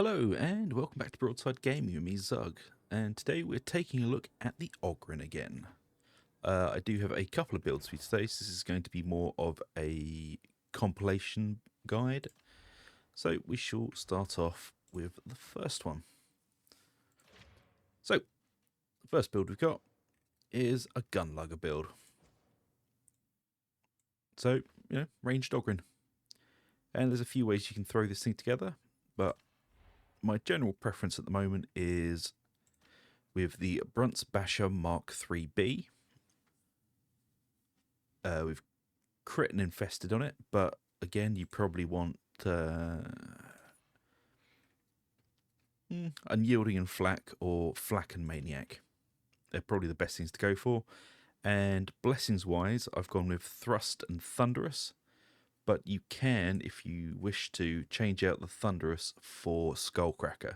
Hello and welcome back to Broadside Gaming with me, Zug. And today we're taking a look at the Ogryn again. I do have a couple of builds for you today, so this is going to be more of a compilation guide. So we shall start off with the first one. So, the first build we've got is a gun lugger build. So, ranged Ogryn. And there's a few ways you can throw this thing together, but my general preference at the moment is with the Brunt's Basher Mark 3B. With crit and infested on it, but again, you probably want unyielding and flak or flak and maniac. They're probably the best things to go for. And blessings wise, I've gone with thrust and thunderous. But you can, if you wish to, change out the thunderous for skullcracker,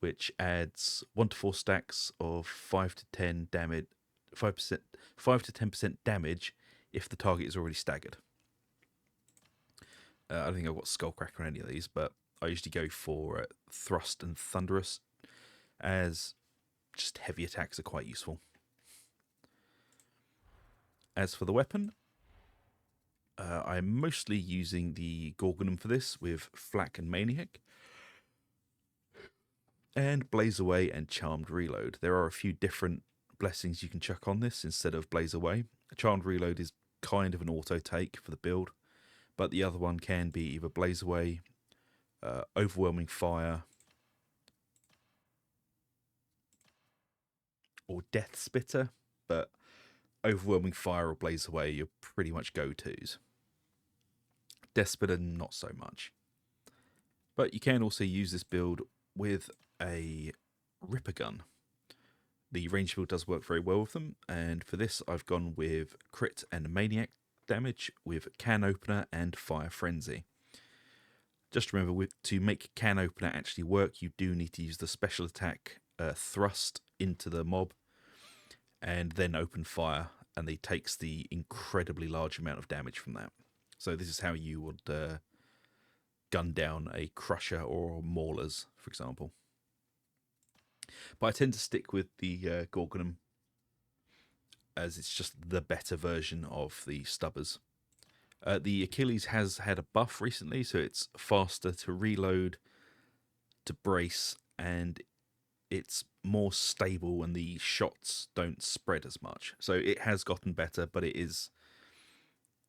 which adds 1 to 4 stacks of 5 to 10 damage, 5 to 10% damage if the target is already staggered. I don't think I've got skullcracker on any of these, but I usually go for thrust and thunderous, as just heavy attacks are quite useful. As for the weapon, I'm mostly using the Gorgonum for this with Flak and Maniac, and Blaze Away and Charmed Reload. There are a few different blessings you can chuck on this instead of Blaze Away. Charmed Reload is kind of an auto take for the build, but the other one can be either Blaze Away, Overwhelming Fire, or Death Spitter, but Overwhelming Fire or Blaze Away are pretty much go-tos. Death Spitter, not so much. But you can also use this build with a Ripper Gun. The range build does work very well with them, and for this I've gone with crit and maniac damage with can opener and fire frenzy. Just remember, to make can opener actually work, you do need to use the special attack thrust into the mob and then open fire, and it takes the incredibly large amount of damage from that. So this is how you would gun down a crusher or maulers, for example. But I tend to stick with the Gorgonum, as it's just the better version of the Stubbers. The Achilles has had a buff recently, so it's faster to reload, to brace, and it's more stable and the shots don't spread as much. So it has gotten better, but it is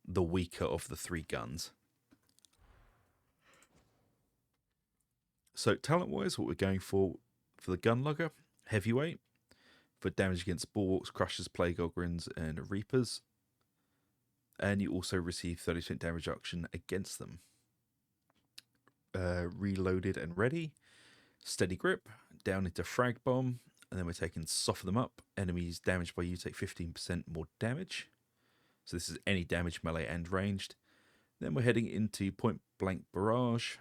the weaker of the three guns. So talent-wise, what we're going for the gun lugger, heavyweight, for damage against bulwarks, crushers, plague ogryns, and reapers. And you also receive 30% damage reduction against them. Reloaded and ready. Steady grip, down into frag bomb, and then we're taking soften them up. Enemies damaged by you take 15% more damage. So this is any damage, melee and ranged. Then we're heading into point blank barrage,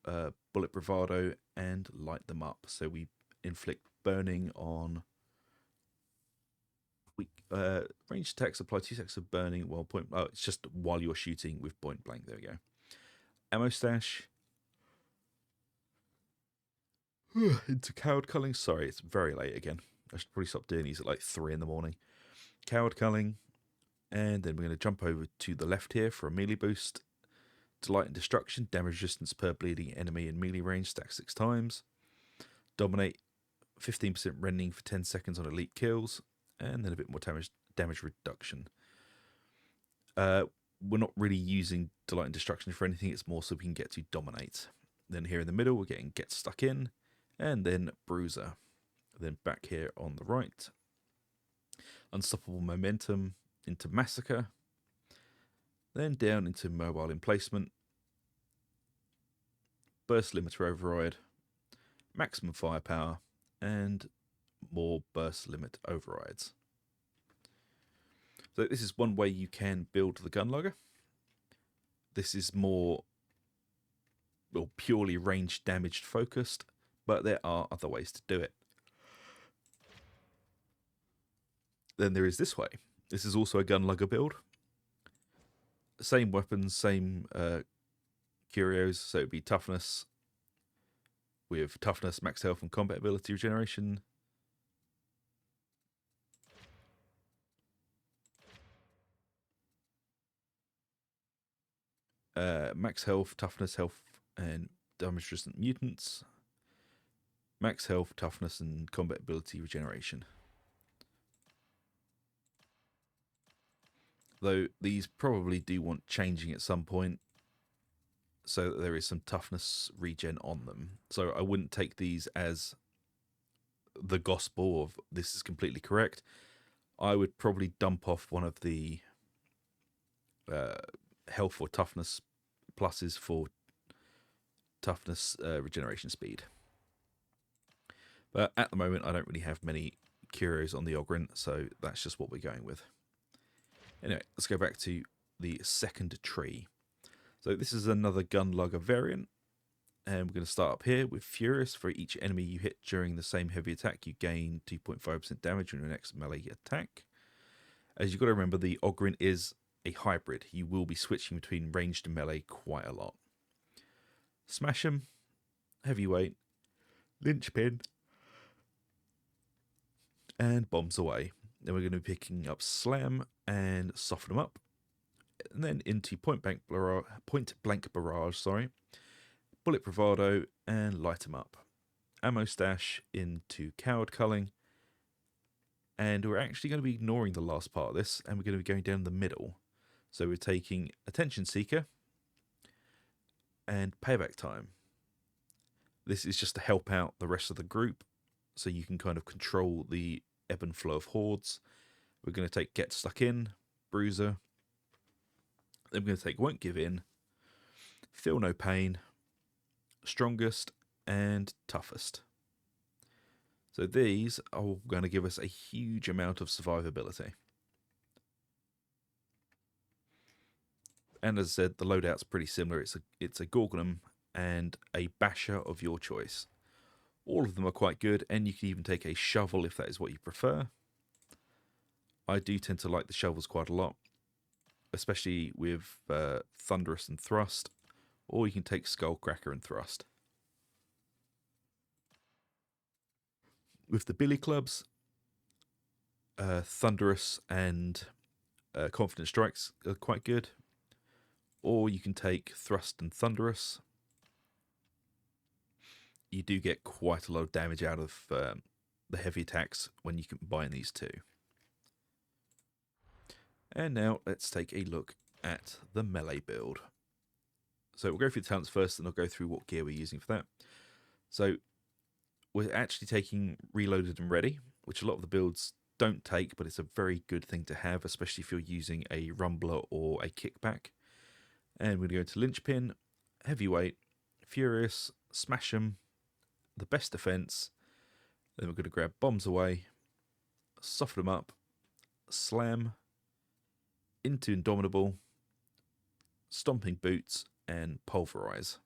bullet bravado, and light them up. So we inflict burning on ranged attacks, apply 2 seconds of burning while it's just while you're shooting with point blank. There we go. Ammo stash. Into coward culling. Sorry, it's very late again. I should probably stop doing these at like 3 in the morning. Coward culling. And then we're going to jump over to the left here for a melee boost. Delight and destruction. Damage resistance per bleeding enemy in melee range. Stack 6 times. Dominate. 15% rending for 10 seconds on elite kills. And then a bit more damage reduction. We're not really using Delight and Destruction for anything. It's more so we can get to Dominate. Then here in the middle, we're getting Get Stuck In. And then Bruiser. Then back here on the right, Unstoppable Momentum into Massacre. Then down into Mobile Emplacement. Burst Limiter Override. Maximum Firepower. And more burst limit overrides. So this is one way you can build the gun lugger. This is more purely range damaged focused, but there are other ways to do it. Then there is this way. This is also a gun lugger build. Same weapons, same curios, so it'd be toughness with toughness, max health, and combat ability regeneration. Max health, toughness, health, and damage resistant mutants. Max health, toughness, and combat ability regeneration. Though these probably do want changing at some point, so that there is some toughness regen on them. So I wouldn't take these as the gospel of this is completely correct. I would probably dump off one of the health or toughness pluses for toughness regeneration speed. But at the moment, I don't really have many curios on the Ogryn, so that's just what we're going with. Anyway, let's go back to the second tree. So this is another gun lugger variant, and we're going to start up here with Furious. For each enemy you hit during the same heavy attack, you gain 2.5% damage on your next melee attack. As you've got to remember, the Ogryn is a hybrid. You will be switching between ranged and melee quite a lot. Smash 'em, heavyweight, linchpin, and bombs away. Then we're going to be picking up Slam and soften them up. And then into point blank barrage, bullet bravado, and light them up. Ammo stash into coward culling. And we're actually going to be ignoring the last part of this, and we're going to be going down the middle. So we're taking Attention Seeker and Payback Time. This is just to help out the rest of the group, so you can kind of control the ebb and flow of hordes. We're going to take Get Stuck In, Bruiser. Then we're going to take Won't Give In, Feel No Pain, Strongest, and Toughest. So these are going to give us a huge amount of survivability. And as I said, the loadout's pretty similar. It's a Gorgonum and a Basher of your choice. All of them are quite good, and you can even take a Shovel if that is what you prefer. I do tend to like the Shovels quite a lot, especially with Thunderous and Thrust, or you can take Skullcracker and Thrust. With the Billy Clubs, Thunderous and Confident Strikes are quite good, or you can take Thrust and Thunderous. You do get quite a lot of damage out of the heavy attacks when you combine these two. And now let's take a look at the melee build. So we'll go through the talents first, and I'll go through what gear we're using for that. So we're actually taking Reloaded and Ready, which a lot of the builds don't take, but it's a very good thing to have, especially if you're using a Rumbler or a Kickback. And we're going to go into Linchpin, Heavyweight, Furious, Smash 'em, the Best Defense. Then we're going to grab Bombs Away, Soften them up, Slam, into Indomitable, Stomping Boots, and Pulverize.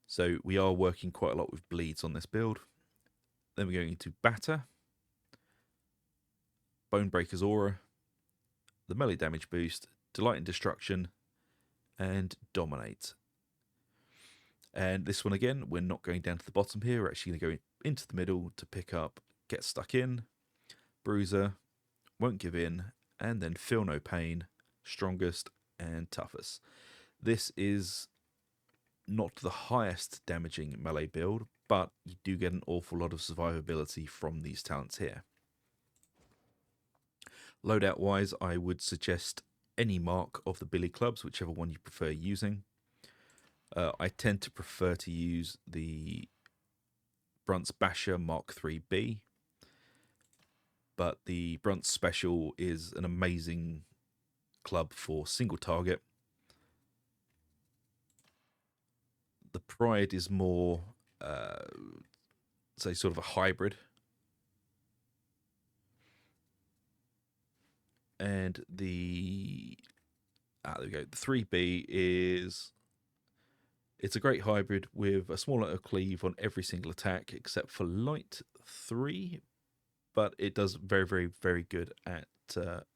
So we are working quite a lot with bleeds on this build. Then we're going into Batter, Bonebreaker's Aura, the Melee Damage Boost, Delight in Destruction, and Dominate. And this one again, we're not going down to the bottom here. We're actually going to go into the middle to pick up Get Stuck In, Bruiser, Won't Give In, and then Feel No Pain, Strongest, and Toughest. This is not the highest damaging melee build, but you do get an awful lot of survivability from these talents here. Loadout wise, I would suggest any mark of the Billy Clubs, whichever one you prefer using. I tend to prefer to use the Brunt's Basher Mark 3B, but the Brunt's Special is an amazing club for single target. The Pride is more, say, sort of a hybrid. And the, there we go, the 3B is, it's a great hybrid with a smaller cleave on every single attack except for Light 3, but it does very, very, very good at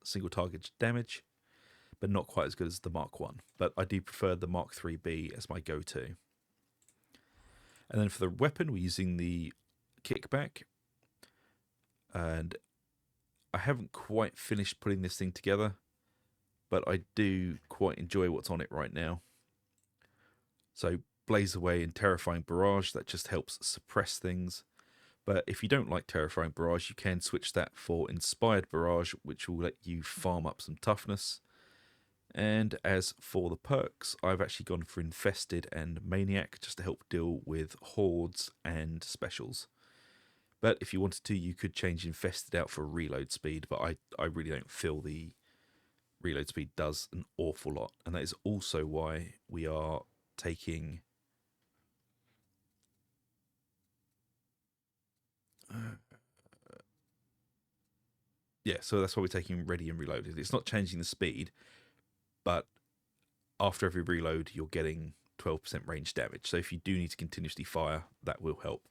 single target damage, but not quite as good as the Mark 1. But I do prefer the Mark 3B as my go-to. And then for the weapon, we're using the kickback. And I haven't quite finished putting this thing together, but I do quite enjoy what's on it right now. So Blaze Away and Terrifying Barrage, that just helps suppress things. But if you don't like Terrifying Barrage, you can switch that for Inspired Barrage, which will let you farm up some toughness. And as for the perks, I've actually gone for Infested and Maniac just to help deal with hordes and specials. But if you wanted to, you could change Infested out for reload speed, but I really don't feel the reload speed does an awful lot. And that is also why we are taking... so that's why we're taking Ready and Reloaded. It's not changing the speed, but after every reload, you're getting 12% range damage. So if you do need to continuously fire, that will help.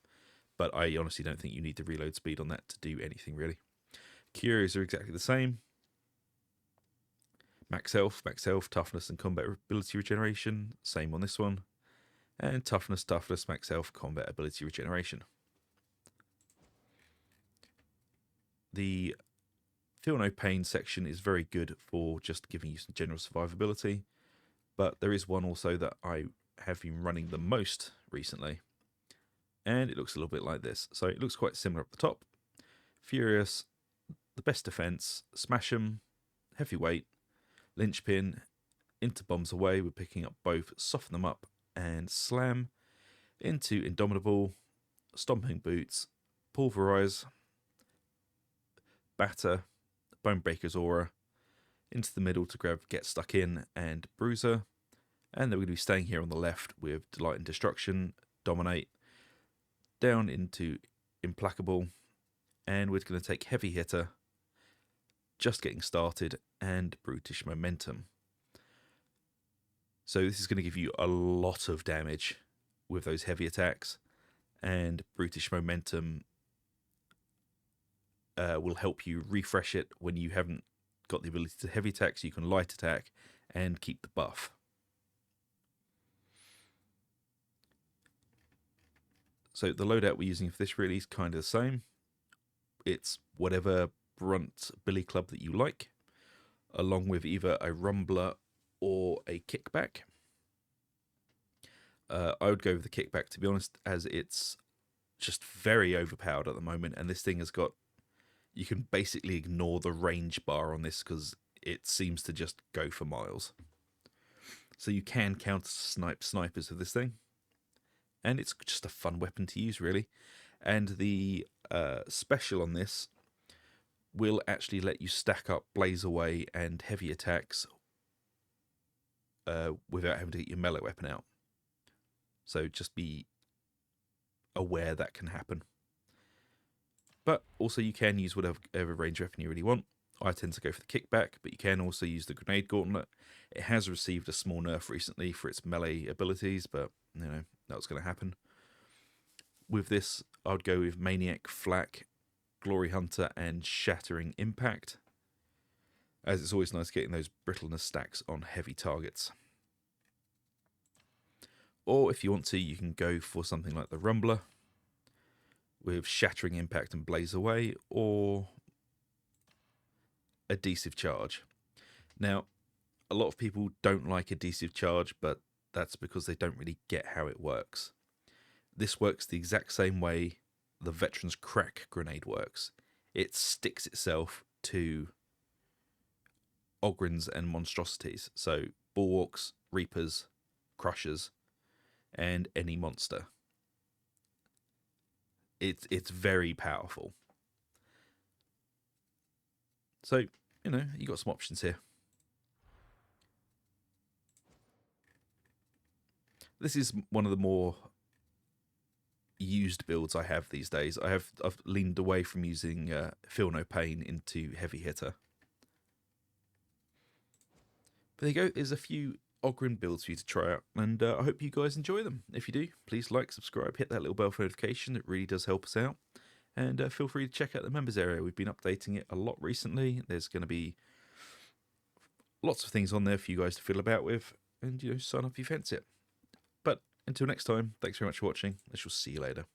But I honestly don't think you need the reload speed on that to do anything, really. Curios are exactly the same. Max health, toughness, and combat ability regeneration. Same on this one. And toughness, max health, combat ability regeneration. The Feel No Pain section is very good for just giving you some general survivability. But there is one also that I have been running the most recently. And it looks a little bit like this. So it looks quite similar up the top. Furious, the best defense, smash 'em, heavyweight, linchpin, into bombs away. We're picking up both soften them up and slam, into indomitable, stomping boots, pulverize, batter, bone breaker's aura, into the middle to grab get stuck in and bruiser. And then we're going to be staying here on the left with delight and destruction, dominate, down into implacable, and we're going to take heavy hitter, just getting started, and brutish momentum. So this is going to give you a lot of damage with those heavy attacks, and brutish momentum will help you refresh it when you haven't got the ability to heavy attack, so you can light attack and keep the buff. So the loadout we're using for this really is kind of the same. It's whatever brunt billy club that you like, along with either a rumbler or a kickback. I would go with the kickback, to be honest, as it's just very overpowered at the moment, and this thing has got... You can basically ignore the range bar on this because it seems to just go for miles. So you can counter snipers with this thing. And it's just a fun weapon to use, really. And the special on this will actually let you stack up Blaze Away and heavy attacks without having to get your melee weapon out. So just be aware that can happen. But also you can use whatever range weapon you really want. I tend to go for the kickback, but you can also use the grenade gauntlet. It has received a small nerf recently for its melee abilities, but you know, that was going to happen. With this, I would go with Maniac, Flak, Glory Hunter, and Shattering Impact, as it's always nice getting those brittleness stacks on heavy targets. Or if you want to, you can go for something like the Rumbler, with Shattering Impact and Blaze Away, or Adhesive Charge. Now, a lot of people don't like Adhesive Charge, but that's because they don't really get how it works. This works the exact same way the Veteran's Crack grenade works. It sticks itself to Ogryns and monstrosities, so Bulwarks, Reapers, Crushers, and any monster. It's very powerful. So, you know, you got some options here. This is one of the more used builds I have these days. I've leaned away from using Feel No Pain into Heavy Hitter. But there you go. There's a few Ogryn builds for you to try out, and I hope you guys enjoy them. If you do, please like, subscribe, hit that little bell for notification. It really does help us out. And feel free to check out the members area. We've been updating it a lot recently. There's going to be lots of things on there for you guys to fiddle about with, and you know, sign up if you fancy it. But until next time, thanks very much for watching. I shall see you later.